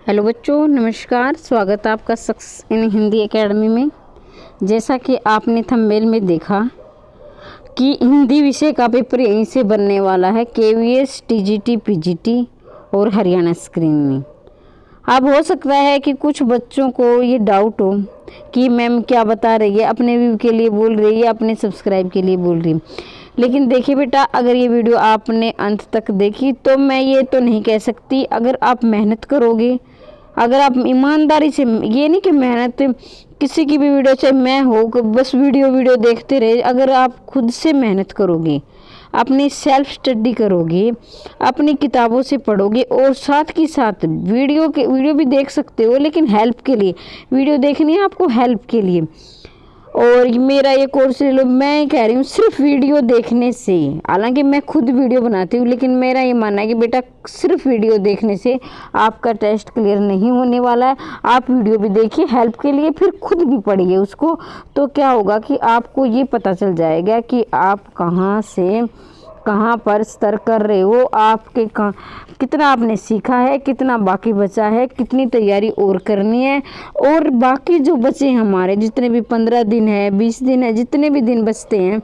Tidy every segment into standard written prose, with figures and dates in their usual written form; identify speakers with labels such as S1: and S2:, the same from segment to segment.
S1: Hello बच्चों, नमस्कार। स्वागत है आपका सक्सेस इन हिंदी एकेडमी में। जैसा कि आपने थंबनेल में देखा कि हिंदी विषय का पेपर यहीं से बनने वाला है, केवीएस, टीजीटी, पीजीटी और हरियाणा स्क्रीन में। अब हो सकता है कि कुछ बच्चों को ये डाउट हो कि मैम क्या बता रही है, अपने व्यू के लिए बोल रही है, अपने सब्सक्राइब के लिए बोल रही है। लेकिन देखिए बेटा, अगर ये वीडियो आपने अंत तक देखी तो मैं ये तो नहीं कह सकती, अगर आप मेहनत करोगे, अगर आप ईमानदारी से, ये नहीं कि मेहनत किसी की भी वीडियो चाहे मैं हो बस वीडियो देखते रहे, अगर आप खुद से मेहनत करोगे, अपनी सेल्फ स्टडी करोगे, अपनी किताबों से पढ़ोगे और साथ के साथ वीडियो भी देख सकते हो, लेकिन हेल्प के लिए वीडियो देखनी है आपको, हेल्प के लिए। और मेरा ये कोर्स ले लो, मैं कह रही हूँ सिर्फ वीडियो देखने से, हालांकि मैं खुद वीडियो बनाती हूँ, लेकिन मेरा ये मानना है कि बेटा सिर्फ वीडियो देखने से आपका टेस्ट क्लियर नहीं होने वाला है। आप वीडियो भी देखिए हेल्प के लिए, फिर खुद भी पढ़िए उसको, तो क्या होगा कि आपको ये पता चल जाएगा कि आप कहाँ से कहाँ पर स्तर कर रहे हो, आपके कितना आपने सीखा है, कितना बाकी बचा है, कितनी तैयारी और करनी है, और बाकी जो बचे हमारे जितने भी 15 दिन है, 20 दिन है, जितने भी दिन बचते हैं,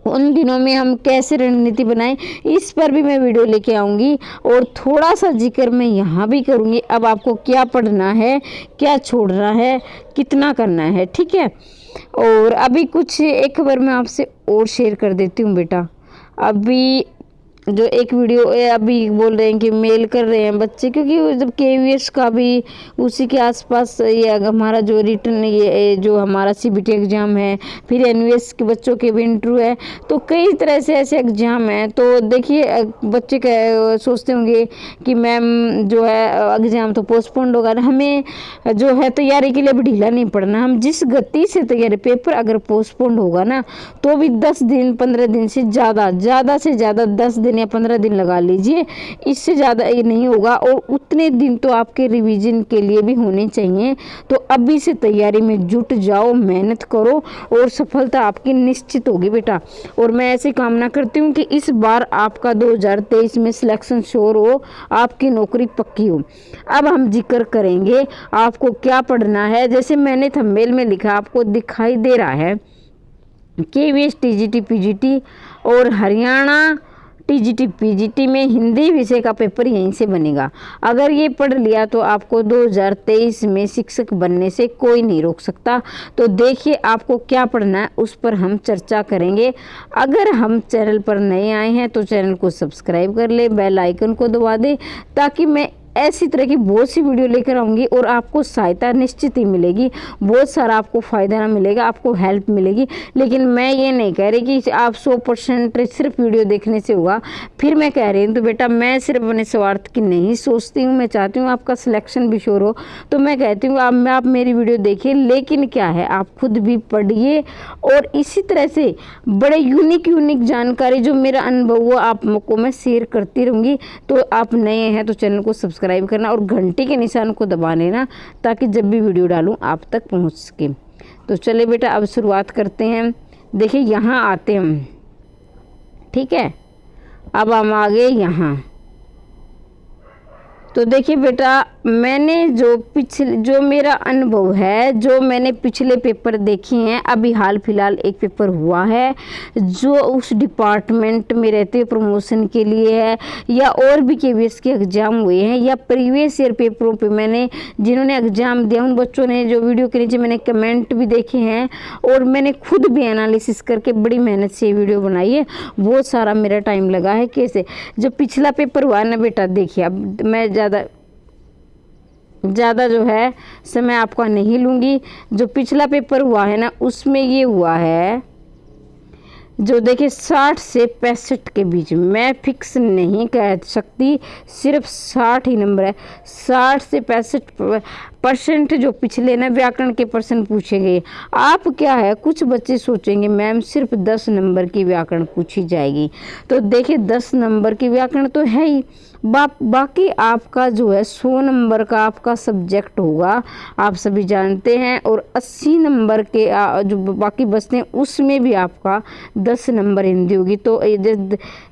S1: उन दिनों में हम कैसे रणनीति बनाएं, इस पर भी मैं वीडियो लेके आऊँगी। और थोड़ा सा जिक्र मैं यहाँ भी करूँगी, अब आपको क्या पढ़ना है, क्या छोड़ना है, कितना करना है, ठीक है। और अभी कुछ एक खबर मैं आपसे और शेयर कर देती हूँ बेटा। अभी जो एक वीडियो अभी बोल रहे हैं कि मेल कर रहे हैं बच्चे, क्योंकि जब केवीएस का भी उसी के आसपास ये हमारा जो रिटर्न, ये जो हमारा सीबीटी एग्ज़ाम है, फिर एनवीएस के बच्चों के भी इंटरव्यू है, तो कई तरह से ऐसे एग्ज़ाम हैं। तो देखिए बच्चे सोचते होंगे कि मैम जो है एग्ज़ाम तो पोस्टपोन्ड होगा, हमें जो है तैयारी के लिए भी ढीला नहीं पड़ना। हम जिस गति से तैयारी, पेपर अगर पोस्टपोन्ड होगा ना तो भी 10 दिन 15 दिन से ज़्यादा से ज़्यादा 10 दिन या 15 दिन लगा लीजिए, इससे ज़्यादा ये नहीं होगा। और उतने दिन तो आपके रिवीजन के लिए भी होने चाहिए। तो अभी से तैयारी में जुट जाओ, मेहनत करो और सफलता आपकी निश्चित होगी बेटा। और मैं ऐसी कामना करती हूँ कि इस बार आपका 2023 में सिलेक्शन श्योर हो, आपकी नौकरी पक्की हो। अब हम जिक्र करेंगे आपको क्या पढ़ना है। जैसे मैंने थंबनेल में लिखा, आपको दिखाई दे रहा है, केवीएस, टीजीटी, पीजीटी और हरियाणा टीजीटी पीजीटी में हिंदी विषय का पेपर यहीं से बनेगा। अगर ये पढ़ लिया तो आपको 2023 में शिक्षक बनने से कोई नहीं रोक सकता। तो देखिए आपको क्या पढ़ना है, उस पर हम चर्चा करेंगे। अगर हम चैनल पर नए आए हैं तो चैनल को सब्सक्राइब कर ले, बेल आइकन को दबा दे, ताकि मैं ऐसी तरह की बहुत सी वीडियो लेकर आऊँगी और आपको सहायता निश्चित ही मिलेगी, बहुत सारा आपको फ़ायदा ना मिलेगा, आपको हेल्प मिलेगी। लेकिन मैं ये नहीं कह रही कि आप 100% सिर्फ वीडियो देखने से होगा। फिर मैं कह रही हूँ तो बेटा, मैं सिर्फ अपने स्वार्थ की नहीं सोचती हूँ, मैं चाहती हूँ आपका सिलेक्शन भी श्योर हो। तो मैं कहती हूँ आप मेरी वीडियो देखिए, लेकिन क्या है, आप खुद भी पढ़िए। और इसी तरह से बड़े यूनिक जानकारी जो मेरा अनुभव हुआ आपको मैं शेयर करती रहूँगी। तो आप नए हैं तो चैनल को सब्सक्राइब करना और घंटी के निशान को दबा लेना, ताकि जब भी वीडियो डालूं आप तक पहुंच सके। तो चले बेटा, अब शुरुआत करते हैं। देखिए यहाँ आते हैं हम, ठीक है। अब हम आ गए यहाँ। तो देखिए बेटा, मैंने जो मेरा अनुभव है, जो मैंने पिछले पेपर देखे हैं, अभी हाल फिलहाल एक पेपर हुआ है जो उस डिपार्टमेंट में रहते प्रमोशन के लिए है, या और भी केवीएस के एग्ज़ाम हुए हैं, या प्रीवियस ईयर पेपरों पे मैंने जिन्होंने एग्ज़ाम दिया उन बच्चों ने जो वीडियो के नीचे मैंने कमेंट भी देखे हैं, और मैंने खुद भी एनालिसिस करके बड़ी मेहनत से ये वीडियो बनाई है। बहुत सारा मेरा टाइम लगा है। कैसे जो पिछला पेपर हुआ ना बेटा, देखिए अब मैं ज़्यादा जो है समय आपका नहीं लूँगी। जो पिछला पेपर हुआ है ना, उसमें ये हुआ है, जो देखिए 60 से 65 के बीच, मैं फिक्स नहीं कह सकती, सिर्फ 60 ही नंबर है। 60 से 65% जो पिछले ना व्याकरण के प्रश्न पूछे गए। आप क्या है, कुछ बच्चे सोचेंगे मैम सिर्फ 10 नंबर की व्याकरण पूछी जाएगी। तो देखिए 10 नंबर की व्याकरण तो है ही, बाकी आपका जो है 100 नंबर का आपका सब्जेक्ट होगा, आप सभी जानते हैं। और 80 नंबर के जो बाकी बचते हैं उसमें भी आपका 10 नंबर हिंदी होगी। तो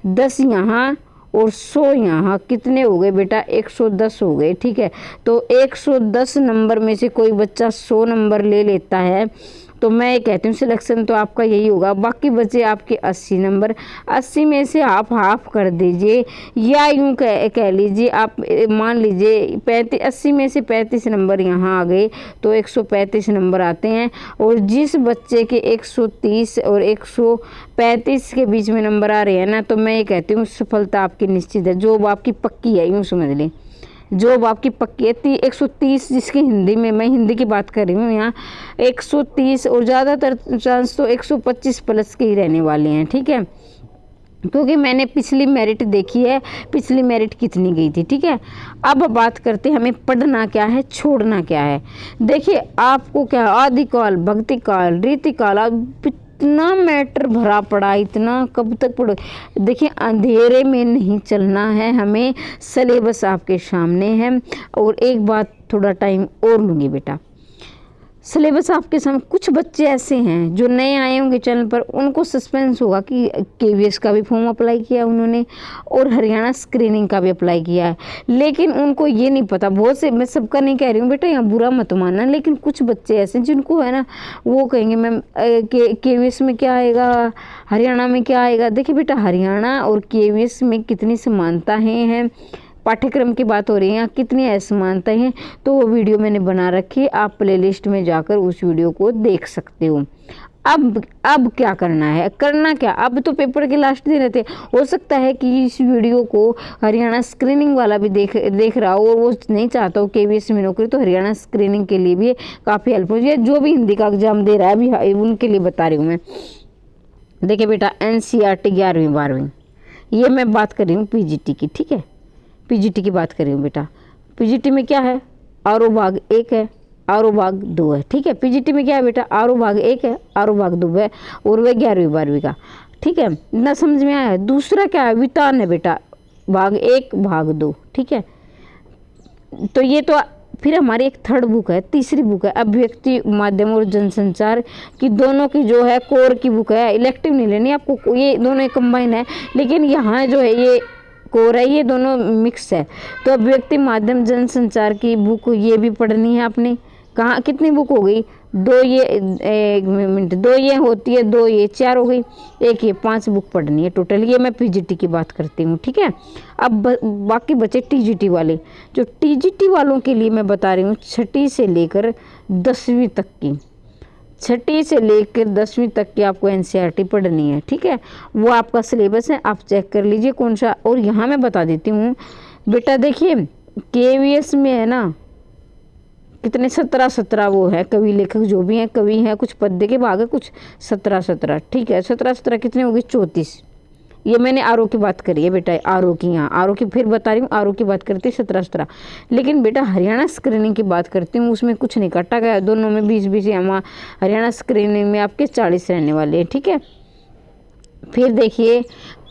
S1: 10 यहाँ और 100 यहाँ कितने हो गए बेटा, 110 हो गए। ठीक है, तो 110 नंबर में से कोई बच्चा 100 नंबर ले लेता है तो मैं ये कहती हूँ सिलेक्शन तो आपका यही होगा। बाकी बचे आपके 80 नंबर, 80 में से आप हाफ कर दीजिए, या यूँ कह लीजिए आप, मान लीजिए 35, 80 में से 35 नंबर यहाँ आ गए तो 135 नंबर आते हैं। और जिस बच्चे के 130 और 135 के बीच में नंबर आ रहे हैं ना, तो मैं ये कहती हूँ सफलता आपकी निश्चित है, जॉब आपकी पक्की है, यूँ समझ लें जॉब आपकी पक्की है। 130 जिसकी हिंदी में, मैं हिंदी की बात कर रही हूँ यहाँ, 130 और ज़्यादातर चांस तो 125 प्लस के ही रहने वाले हैं। ठीक है, क्योंकि मैंने पिछली मेरिट देखी है, पिछली मेरिट कितनी गई थी। ठीक है, अब बात करते हैं हमें पढ़ना क्या है, छोड़ना क्या है। देखिए आपको क्या, आदिकाल, भक्ति काल, रीति काल, अब इतना मैटर भरा पड़ा, इतना कब तक पढ़ो। देखिए अंधेरे में नहीं चलना है हमें, सिलेबस आपके सामने है। और एक बात थोड़ा टाइम और लूँगी बेटा, सिलेबस आपके सामने। कुछ बच्चे ऐसे हैं जो नए आए होंगे चैनल पर, उनको सस्पेंस होगा कि केवीएस का भी फॉर्म अप्लाई किया उन्होंने और हरियाणा स्क्रीनिंग का भी अप्लाई किया है, लेकिन उनको ये नहीं पता। बहुत से, मैं सबका नहीं कह रही हूँ बेटा, यहाँ बुरा मत मानना, लेकिन कुछ बच्चे ऐसे जिनको है ना, वो कहेंगे मैम केवीएस में क्या आएगा, हरियाणा में क्या आएगा। देखिए बेटा, हरियाणा और केवीएस में कितनी समानताएँ हैं, पाठ्यक्रम की बात हो रही है, यहाँ कितनी असमानताएं हैं, तो वो वीडियो मैंने बना रखी है, आप प्लेलिस्ट में जाकर उस वीडियो को देख सकते हो। अब क्या करना है, करना क्या, अब तो पेपर के लास्ट दिन रहते, हो सकता है कि इस वीडियो को हरियाणा स्क्रीनिंग वाला भी देख रहा हो और वो नहीं चाहता हो केवीएस में नौकरी, तो हरियाणा स्क्रीनिंग के लिए भी काफ़ी हेल्प हो जाए। जो भी हिंदी का एग्जाम दे रहा है अभी, उनके लिए बता रही हूँ मैं। देखिए बेटा, NCERT 11वीं 12वीं, ये मैं बात कर रही हूँ PGT की। ठीक है, PGT की बात कर रही हूँ बेटा। PGT में क्या है, आरो भाग 1 है, आरो भाग 2 है। ठीक है, PGT में क्या है बेटा, आरो भाग 1 है, आरो भाग 2 है, और वह 11वीं 12वीं का। ठीक है, ना समझ में आया। दूसरा क्या है, वितान है बेटा, भाग 1 भाग 2। ठीक है, तो ये तो फिर हमारी एक थर्ड बुक है, तीसरी बुक है अभिव्यक्ति माध्यम और जनसंचार की, दोनों की जो है कोर की बुक है, इलेक्टिव नहीं लेनी आपको, ये दोनों कंबाइन है, लेकिन यहाँ जो है ये कोर है, ये दोनों मिक्स है। तो अभिव्यक्ति माध्यम जनसंचार की बुक ये भी पढ़नी है आपने। कहाँ, कितनी बुक हो गई, 2 ये, 1 मिनट, 2 ये होती है, 2 ये 4 हो गई, 1 ये 5 बुक पढ़नी है टोटल। ये मैं PGT की बात करती हूँ। ठीक है, अब बाकी बचे TGT वाले। जो TGT वालों के लिए मैं बता रही हूँ, 6वीं से लेकर 10वीं तक की, 6वीं से लेकर 10वीं तक की आपको NCERT पढ़नी है। ठीक है, वो आपका सिलेबस है, आप चेक कर लीजिए कौन सा। और यहाँ मैं बता देती हूँ बेटा, देखिए KVS में है ना कितने, 17 वो है, कवि लेखक जो भी हैं, कवि हैं, कुछ पद्य के भाग है, कुछ 17। ठीक है, 17 कितने हो गए, 34। ये मैंने आरो की बात करी है बेटा, आरो की, यहाँ आरो की फिर बता रही हूँ, आरो की बात करती है 17। लेकिन बेटा हरियाणा स्क्रीनिंग की बात करती हूँ, उसमें कुछ नहीं काटा गया, दोनों में 20-20 यहाँ हरियाणा स्क्रीनिंग में आपके 40 रहने वाले हैं। ठीक है, फिर देखिए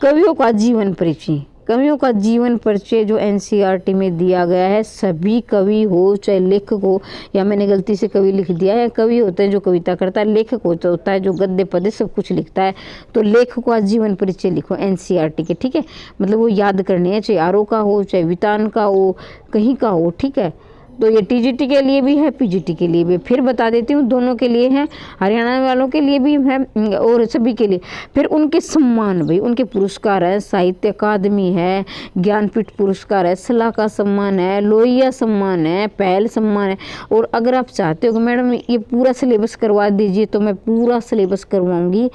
S1: कवियों का जीवन परिचय। कवियों का जीवन परिचय जो NCERT में दिया गया है, सभी कवि हो चाहे लेखक हो, या मैंने गलती से कवि लिख दिया है, कवि होता है जो कविता करता है, लेखक होता है जो गद्य पद्य सब कुछ लिखता है। तो लेखक का जीवन परिचय लिखो NCERT के। ठीक है, मतलब वो याद करनी है, चाहे आरो का हो, चाहे वितान का हो, कहीं का हो। ठीक है, तो ये TGT के लिए भी है, PGT के लिए भी। फिर बता देती हूँ, दोनों के लिए है, हरियाणा वालों के लिए भी है और सभी के लिए। फिर उनके सम्मान, भाई उनके पुरस्कार है, साहित्य अकादमी है, ज्ञानपीठ पुरस्कार है, सलाह का सम्मान है, लोहिया सम्मान है, पहल सम्मान है। और अगर आप चाहते हो कि मैडम ये पूरा सिलेबस करवा दीजिए, तो मैं पूरा सिलेबस करवाऊँगी,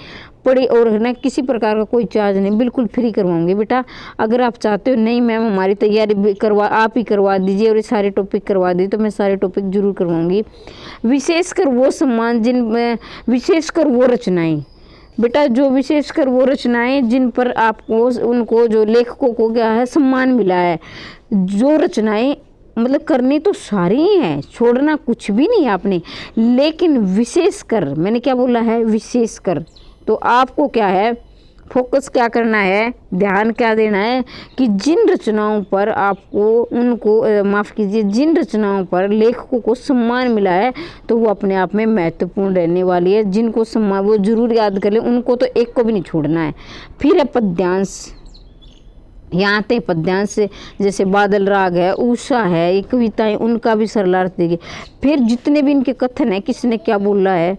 S1: पढ़ी, और ना किसी प्रकार का कोई चार्ज नहीं, बिल्कुल फ्री करवाऊंगी बेटा। अगर आप चाहते हो नहीं मैम हमारी तैयारी करवा, आप ही करवा दीजिए और ये सारे टॉपिक करवा दीजिए, तो मैं सारे टॉपिक जरूर करवाऊंगी। विशेषकर वो सम्मान विशेषकर वो रचनाएं बेटा, जो विशेषकर वो रचनाएं जिन पर आपको, उनको जो लेखकों को क्या है, सम्मान मिला है। जो रचनाएं मतलब करनी तो सारी ही है, छोड़ना कुछ भी नहीं आपने, लेकिन विशेषकर, मैंने क्या बोला है, विशेषकर। तो आपको क्या है, फोकस क्या करना है, ध्यान क्या देना है कि जिन रचनाओं पर आपको, उनको माफ़ कीजिए, जिन रचनाओं पर लेखकों को सम्मान मिला है, तो वो अपने आप में महत्वपूर्ण रहने वाली है। जिनको सम्मान, वो जरूर याद कर लें, उनको तो एक को भी नहीं छोड़ना है। फिर है पद्यांश। यहाँ आते हैं पद्यांश से, जैसे बादल राग है, उषा है, ये कविताएं, उनका भी सरलार्थ देंगे। फिर जितने भी इनके कथन है, किसने क्या बोला है,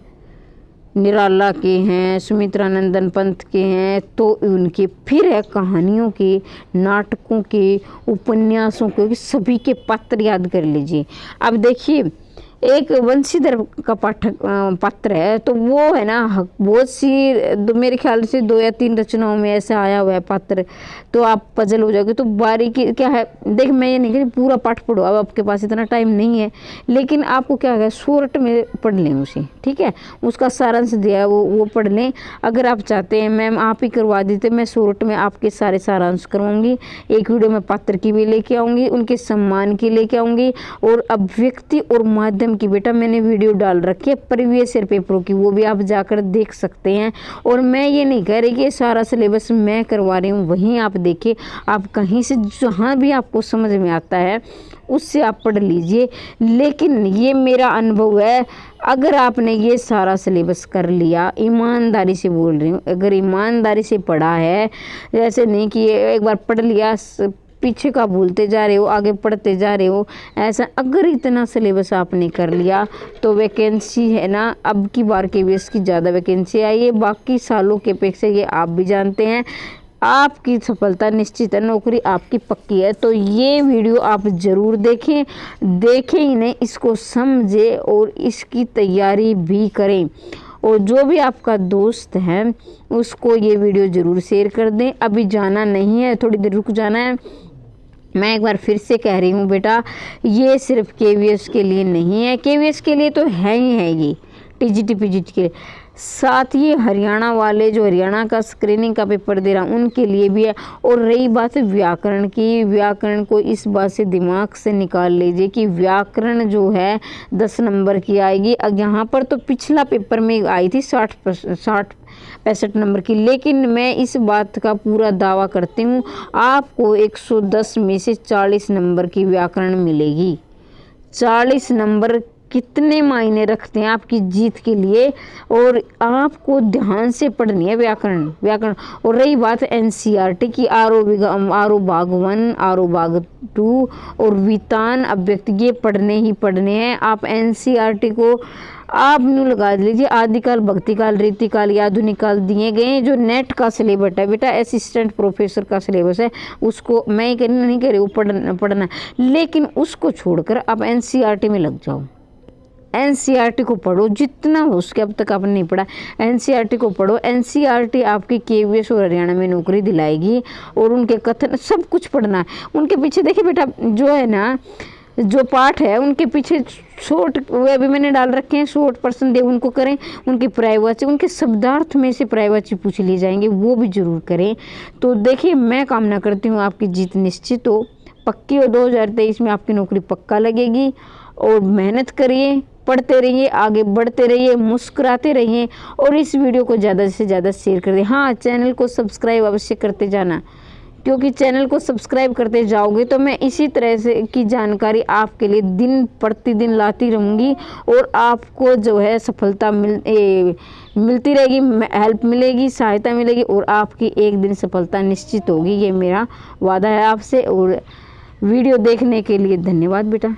S1: निराला के हैं, सुमित्रानंदन पंत के हैं, तो उनके फिर है कहानियों के, नाटकों के, उपन्यासों के, सभी के पात्र याद कर लीजिए। अब देखिए एक वंशीधर का पात्र है, तो वो है ना बहुत सी मेरे ख्याल से 2 या 3 रचनाओं में ऐसा आया हुआ है पात्र, तो आप पजल हो जाओगे। तो बारीकी क्या है, देख मैं ये नहीं कि पूरा पाठ पढ़ो, अब आपके पास इतना टाइम नहीं है, लेकिन आपको क्या है शॉर्ट में पढ़ लें उसे, ठीक है, उसका सारांश दिया है वो पढ़ लें। अगर आप चाहते हैं मैम आप ही करवा देते, मैं शॉर्ट में आपके सारे सारांश करवाऊंगी। एक वीडियो में पात्र की भी लेके आऊँगी, उनके सम्मान की लेके आऊँगी, और अभिव्यक्ति और माध्यम की बेटा मैंने वीडियो डाल रखी है प्रीवियस ईयर पेपरों की, वो भी आप जाकर देख सकते हैं। और मैं ये नहीं कह रही कि सारा सिलेबस मैं करवा रही हूँ, वहीं आप देखिए, आप कहीं से जहाँ भी आपको समझ में आता है उससे आप पढ़ लीजिए। लेकिन ये मेरा अनुभव है, अगर आपने ये सारा सिलेबस कर लिया, ईमानदारी से बोल रही हूँ, अगर ईमानदारी से पढ़ा है, जैसे नहीं कि एक बार पढ़ लिया पीछे का भूलते जा रहे हो, आगे पढ़ते जा रहे हो, ऐसा अगर इतना सिलेबस आपने कर लिया तो वैकेंसी है ना, अब की बार KVS की ज़्यादा वैकेंसी आई है, बाकी सालों के अपेक्षा ये आप भी जानते हैं, आपकी सफलता निश्चित है, नौकरी आपकी पक्की है। तो ये वीडियो आप ज़रूर देखें, देखें ही नहीं, इसको समझें और इसकी तैयारी भी करें। और जो भी आपका दोस्त है उसको ये वीडियो ज़रूर शेयर कर दें। अभी जाना नहीं है, थोड़ी देर रुक जाना है। मैं एक बार फिर से कह रही हूँ बेटा, ये सिर्फ KVS के लिए नहीं है, KVS के लिए तो है ही है, ये TGT PGT के साथ ही हरियाणा वाले जो हरियाणा का स्क्रीनिंग का पेपर दे रहा उनके लिए भी है। और रही बात व्याकरण की, व्याकरण को इस बात से दिमाग से निकाल लीजिए कि व्याकरण जो है 10 नंबर की आएगी। अब यहाँ पर तो पिछला पेपर में आई थी 65 नंबर की, लेकिन मैं इस बात का पूरा दावा करती हूँ आपको 110 में से 40 नंबर की व्याकरण मिलेगी। 40 नंबर कितने मायने रखते हैं आपकी जीत के लिए, और आपको ध्यान से पढ़नी है व्याकरण। और रही बात NCERT की, आरो भाग 1, आरो भाग 2 और वितान अभिव्यक्ति, ये पढ़ने ही पढ़ने हैं। आप NCERT को आप न्यू लगा लीजिए, आदिकाल, भक्तिकाल, रीतिकाल या आधुनिक काल दिए गए हैं। जो नेट का सिलेबस है बेटा, असिस्टेंट प्रोफेसर का सिलेबस है, उसको मैं नहीं कह रही वो पढ़ना, लेकिन उसको छोड़कर आप NCERT में लग जाओ। NCERT को पढ़ो जितना हो सके, अब तक आपने नहीं पढ़ा, NCERT को पढ़ो। NCERT आपकी KVS और हरियाणा में नौकरी दिलाएगी। और उनके कथन सब कुछ पढ़ना है। उनके पीछे देखिए बेटा, जो है ना जो पाठ है उनके पीछे शॉर्ट, वो अभी मैंने डाल रखे हैं, शॉर्ट प्रश्न दे उनको करें। उनकी प्रायवाची, उनके शब्दार्थ में से प्रायवाची पूछ लिए जाएंगे, वो भी जरूर करें। तो देखिए मैं कामना करती हूँ आपकी जीत निश्चित हो, पक्की हो, 2023 में आपकी नौकरी पक्का लगेगी। और मेहनत करिए, पढ़ते रहिए, आगे बढ़ते रहिए, मुस्कुराते रहिए, और इस वीडियो को ज़्यादा से ज़्यादा शेयर कर दें। हाँ, चैनल को सब्सक्राइब अवश्य करते जाना, क्योंकि चैनल को सब्सक्राइब करते जाओगे तो मैं इसी तरह से की जानकारी आपके लिए दिन प्रतिदिन लाती रहूँगी, और आपको जो है सफलता मिलती रहेगी, हेल्प मिलेगी, सहायता मिलेगी, और आपकी एक दिन सफलता निश्चित होगी। ये मेरा वादा है आपसे। और वीडियो देखने के लिए धन्यवाद बेटा।